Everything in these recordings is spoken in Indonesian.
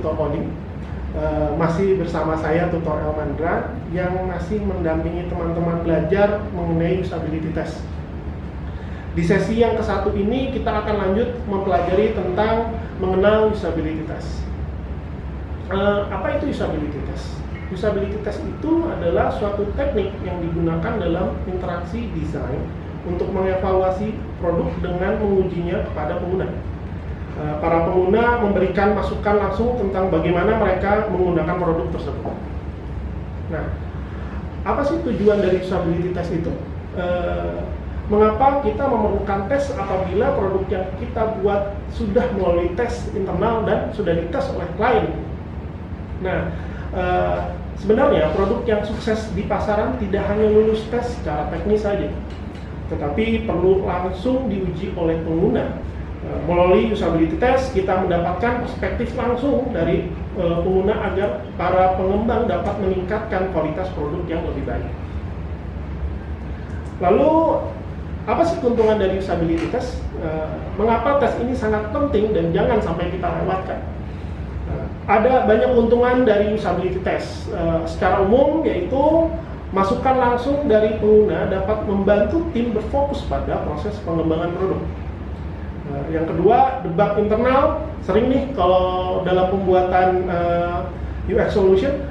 Tutor Coding. Masih bersama saya Tutor Elmandra yang masih mendampingi teman-teman belajar mengenai usability test. Di sesi yang ke-1 ini kita akan lanjut mempelajari tentang mengenal usability test. Apa itu usability test? Usability test itu adalah suatu teknik yang digunakan dalam interaksi desain untuk mengevaluasi produk dengan mengujinya kepada pengguna. Para pengguna memberikan masukan langsung tentang bagaimana mereka menggunakan produk tersebut. Nah, apa sih tujuan dari usability test itu? Mengapa kita memerlukan tes apabila produk yang kita buat sudah melalui tes internal dan sudah dites oleh klien? Nah, sebenarnya produk yang sukses di pasaran tidak hanya lulus tes secara teknis saja, tetapi perlu langsung diuji oleh pengguna. Melalui usability test kita mendapatkan perspektif langsung dari pengguna agar para pengembang dapat meningkatkan kualitas produk yang lebih baik. Lalu apa sih keuntungan dari usability test? Mengapa tes ini sangat penting dan jangan sampai kita lewatkan? Ada banyak keuntungan dari usability test. Secara umum yaitu masukan langsung dari pengguna dapat membantu tim berfokus pada proses pengembangan produk. Yang kedua, debug internal. Sering nih kalau dalam pembuatan UX solution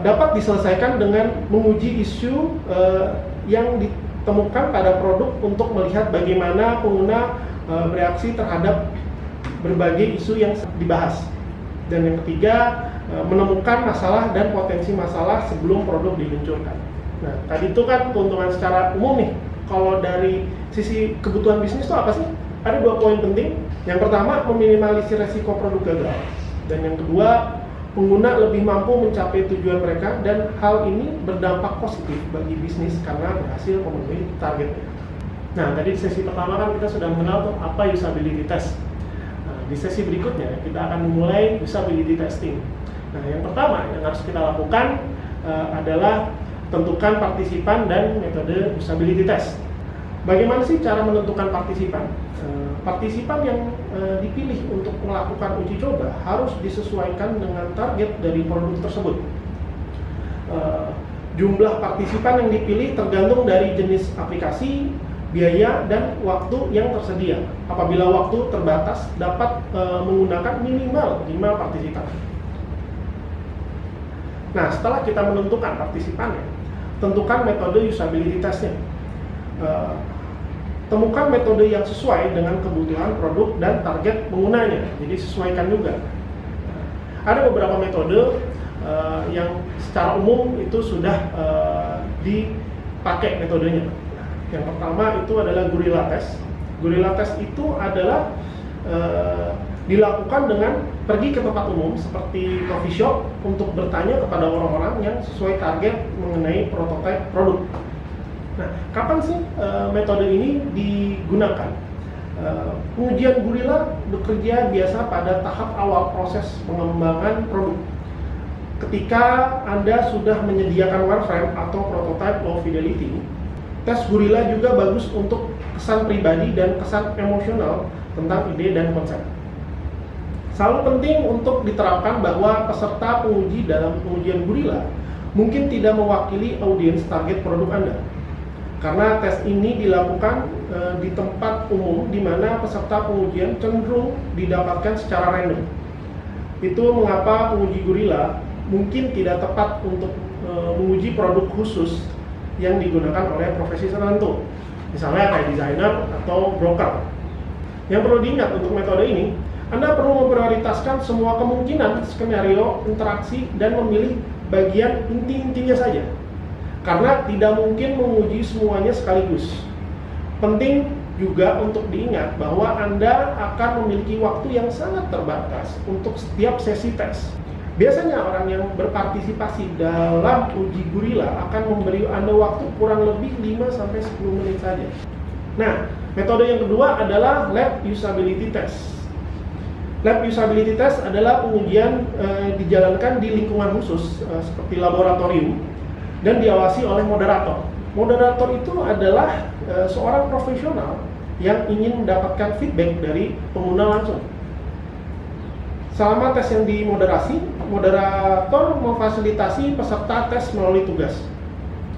dapat diselesaikan dengan menguji isu yang ditemukan pada produk untuk melihat bagaimana pengguna bereaksi terhadap berbagai isu yang dibahas. Dan yang ketiga, menemukan masalah dan potensi masalah sebelum produk diluncurkan. Nah, tadi itu kan keuntungan secara umum nih. Kalau dari sisi kebutuhan bisnis itu apa sih? Ada 2 poin penting. Yang pertama, meminimalisir resiko produk gagal. Dan yang kedua, pengguna lebih mampu mencapai tujuan mereka dan hal ini berdampak positif bagi bisnis karena berhasil memenuhi targetnya. Nah, tadi di sesi pertama kan kita sudah mengenal tuh apa usability test. Nah, di sesi berikutnya kita akan memulai usability testing. Nah, yang pertama yang harus kita lakukan adalah tentukan partisipan dan metode usability test. Bagaimana sih cara menentukan partisipan? Partisipan yang dipilih untuk melakukan uji coba harus disesuaikan dengan target dari produk tersebut. Jumlah partisipan yang dipilih tergantung dari jenis aplikasi, biaya, dan waktu yang tersedia. Apabila waktu terbatas, dapat menggunakan minimal 5 partisipan. Nah, setelah kita menentukan partisipannya, tentukan metode usability test-nya. Temukan metode yang sesuai dengan kebutuhan produk dan target penggunanya. Jadi sesuaikan juga. Ada beberapa metode yang secara umum itu sudah dipakai metodenya. Yang pertama itu adalah Guerrilla Test. Guerrilla Test itu adalah dilakukan dengan pergi ke tempat umum seperti coffee shop untuk bertanya kepada orang-orang yang sesuai target mengenai prototipe produk. Nah, kapan sih metode ini digunakan? Pengujian Guerrilla bekerja biasa pada tahap awal proses pengembangan produk. Ketika Anda sudah menyediakan wireframe atau prototype low fidelity, tes Guerrilla juga bagus untuk kesan pribadi dan kesan emosional tentang ide dan konsep. Selalu penting untuk diterapkan bahwa peserta penguji dalam pengujian Guerrilla mungkin tidak mewakili audiens target produk Anda. Karena tes ini dilakukan di tempat umum di mana peserta pengujian cenderung didapatkan secara random. Itu mengapa penguji Guerrilla mungkin tidak tepat untuk menguji produk khusus yang digunakan oleh profesi tertentu, misalnya kayak desainer atau broker. Yang perlu diingat untuk metode ini, Anda perlu memprioritaskan semua kemungkinan skenario interaksi dan memilih bagian inti-intinya saja. Karena tidak mungkin menguji semuanya sekaligus. Penting juga untuk diingat bahwa Anda akan memiliki waktu yang sangat terbatas untuk setiap sesi tes. Biasanya orang yang berpartisipasi dalam uji Guerrilla akan memberi Anda waktu kurang lebih 5-10 menit saja. Nah, metode yang kedua adalah Lab Usability Test. Lab Usability Test adalah pengujian dijalankan di lingkungan khusus seperti laboratorium dan diawasi oleh moderator. Moderator itu adalah seorang profesional yang ingin mendapatkan feedback dari pengguna langsung. Selama tes yang dimoderasi, moderator memfasilitasi peserta tes melalui tugas,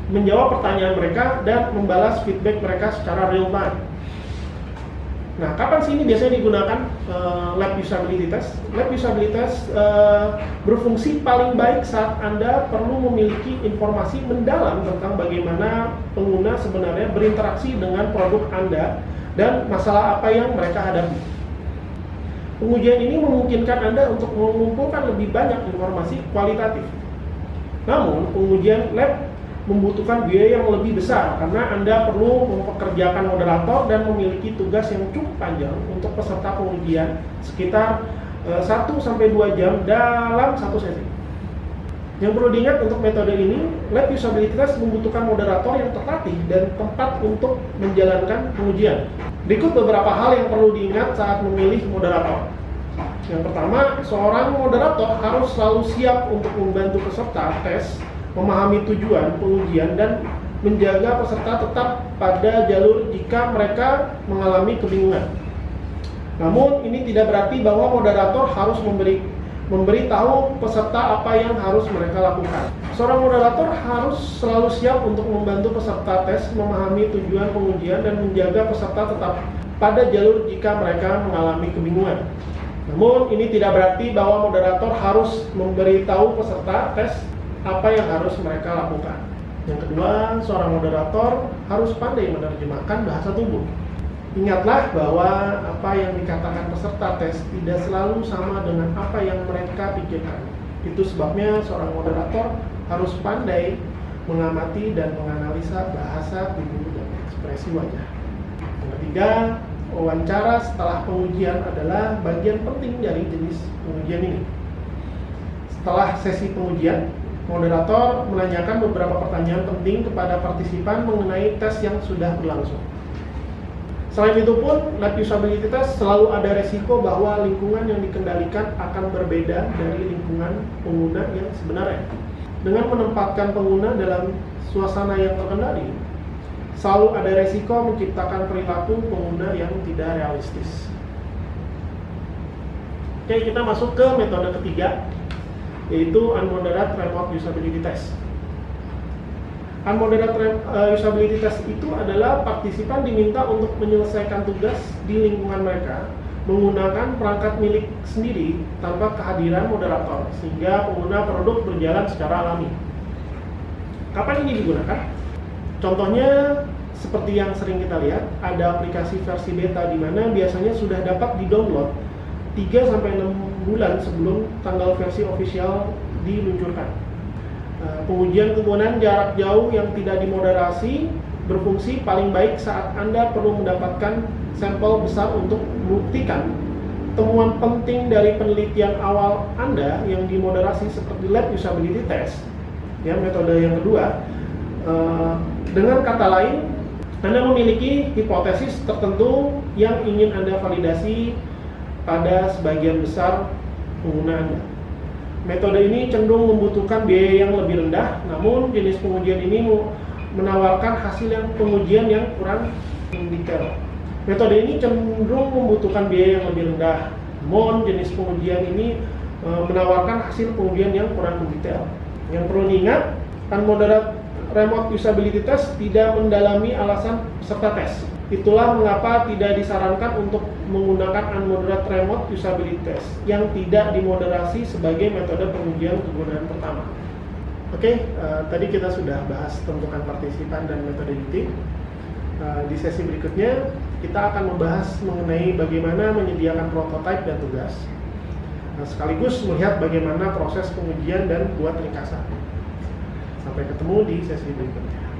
menjawab pertanyaan mereka, dan membalas feedback mereka secara real time. Nah, kapan sih ini biasanya digunakan lab usability test? Lab usability test berfungsi paling baik saat Anda perlu memiliki informasi mendalam tentang bagaimana pengguna sebenarnya berinteraksi dengan produk Anda dan masalah apa yang mereka hadapi. Pengujian ini memungkinkan Anda untuk mengumpulkan lebih banyak informasi kualitatif. Namun, pengujian lab membutuhkan biaya yang lebih besar karena Anda perlu mempekerjakan moderator dan memiliki tugas yang cukup panjang untuk peserta pengujian, sekitar 1-2 jam dalam satu sesi. Yang perlu diingat untuk metode ini, lab usability test membutuhkan moderator yang terlatih dan tempat untuk menjalankan pengujian. Berikut beberapa hal yang perlu diingat saat memilih moderator. Yang pertama, seorang moderator harus selalu siap untuk membantu peserta tes memahami tujuan pengujian dan menjaga peserta tetap pada jalur jika mereka mengalami kebingungan. Namun, ini tidak berarti bahwa moderator harus memberitahu peserta apa yang harus mereka lakukan. Seorang moderator harus selalu siap untuk membantu peserta tes memahami tujuan pengujian dan menjaga peserta tetap pada jalur jika mereka mengalami kebingungan. Namun, ini tidak berarti bahwa moderator harus memberitahu peserta tes apa yang harus mereka lakukan. Yang kedua, seorang moderator harus pandai menerjemahkan bahasa tubuh. Ingatlah bahwa apa yang dikatakan peserta tes tidak selalu sama dengan apa yang mereka pikirkan. Itu sebabnya seorang moderator harus pandai mengamati dan menganalisa bahasa tubuh dan ekspresi wajah. Yang ketiga, wawancara setelah pengujian adalah bagian penting dari jenis pengujian ini. Setelah sesi pengujian, moderator menanyakan beberapa pertanyaan penting kepada partisipan mengenai tes yang sudah berlangsung. Selain itu pun, lab usability test selalu ada resiko bahwa lingkungan yang dikendalikan akan berbeda dari lingkungan pengguna yang sebenarnya. Dengan menempatkan pengguna dalam suasana yang terkendali, selalu ada resiko menciptakan perilaku pengguna yang tidak realistis. Oke, kita masuk ke metode ketiga, yaitu unmoderate remote usability test. Unmoderate usability test itu adalah partisipan diminta untuk menyelesaikan tugas di lingkungan mereka menggunakan perangkat milik sendiri tanpa kehadiran moderator, sehingga pengguna produk berjalan secara alami. Kapan ini digunakan? Contohnya seperti yang sering kita lihat, ada aplikasi versi beta di mana biasanya sudah dapat di-download 3-6 bulan sebelum tanggal versi official diluncurkan. Pengujian kegunaan jarak jauh yang tidak dimoderasi berfungsi paling baik saat Anda perlu mendapatkan sampel besar untuk membuktikan temuan penting dari penelitian awal Anda yang dimoderasi seperti lab usability test. Ya, metode yang kedua, dengan kata lain, Anda memiliki hipotesis tertentu yang ingin Anda validasi pada sebagian besar pengguna Anda. Metode ini cenderung membutuhkan biaya yang lebih rendah, namun jenis pengujian ini menawarkan hasil pengujian yang kurang detail. Metode ini cenderung membutuhkan biaya yang lebih rendah, namun jenis pengujian ini menawarkan hasil pengujian yang kurang detail. Yang perlu diingat, unmoderate remote usability test tidak mendalami alasan peserta tes. Itulah mengapa tidak disarankan untuk menggunakan unmoderate remote usability test yang tidak dimoderasi sebagai metode pengujian kegunaan pertama. Oke, tadi kita sudah bahas tentukan partisipan dan metode meeting. Di sesi berikutnya kita akan membahas mengenai bagaimana menyediakan prototipe dan tugas, sekaligus melihat bagaimana proses pengujian dan buat ringkasan. Sampai ketemu di sesi berikutnya.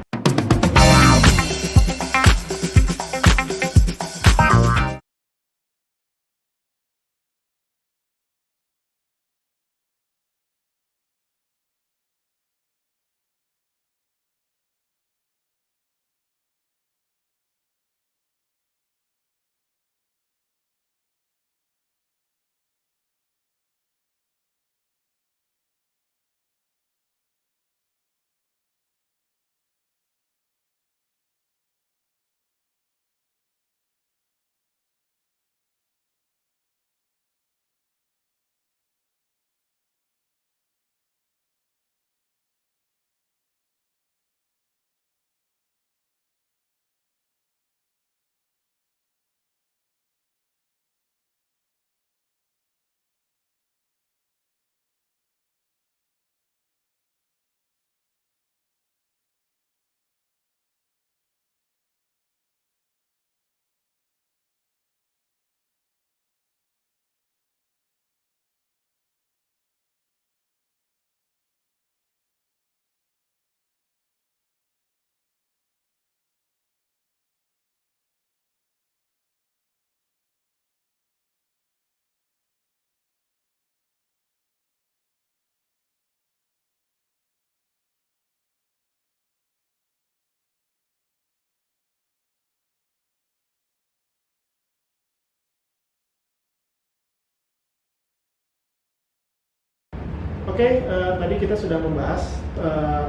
Oke, tadi kita sudah membahas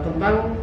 tentang